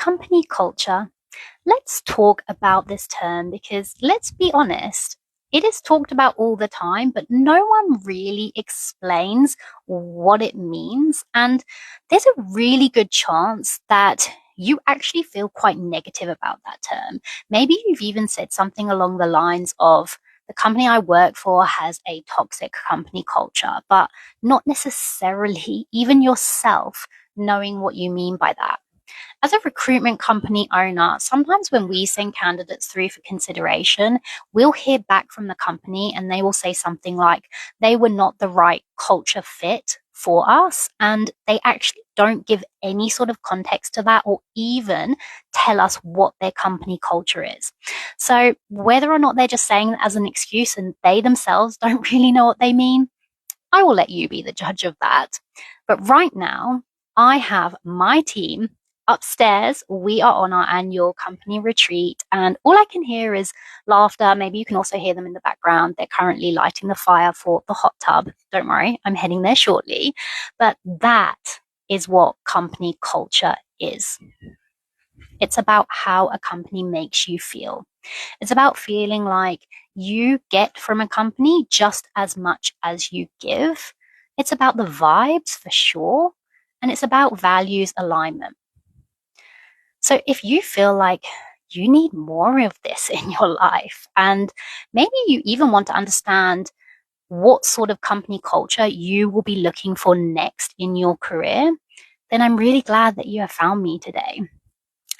Company culture. Let's talk about this term because let's be honest, it is talked about all the time, but no one really explains what it means. And there's a really good chance that you actually feel quite negative about that term. Maybe you've even said something along the lines of, the company I work for has a toxic company culture, but not necessarily even yourself knowing what you mean by that. As a recruitment company owner, sometimes when we send candidates through for consideration, we'll hear back from the company and they will say something like they were not the right culture fit for us. And they actually don't give any sort of context to that or even tell us what their company culture is. So whether or not they're just saying that as an excuse and they themselves don't really know what they mean, I will let you be the judge of that. But right now, I have my team upstairs. We are on our annual company retreat, and all I can hear is laughter. Maybe you can also hear them in the background. They're currently lighting the fire for the hot tub. Don't worry, I'm heading there shortly. But that is what company culture is. It's about how a company makes you feel. It's about feeling like you get from a company just as much as you give. It's about the vibes for sure. And it's about values alignment. So if you feel like you need more of this in your life, and maybe you even want to understand what sort of company culture you will be looking for next in your career, then I'm really glad that you have found me today.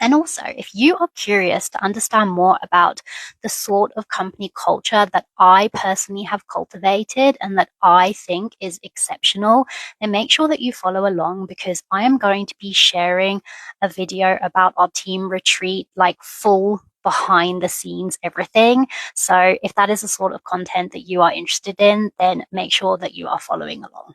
And also, if you are curious to understand more about the sort of company culture that I personally have cultivated and that I think is exceptional, then make sure that you follow along because I am going to be sharing a video about our team retreat, like full behind the scenes everything. So if that is the sort of content that you are interested in, then make sure that you are following along.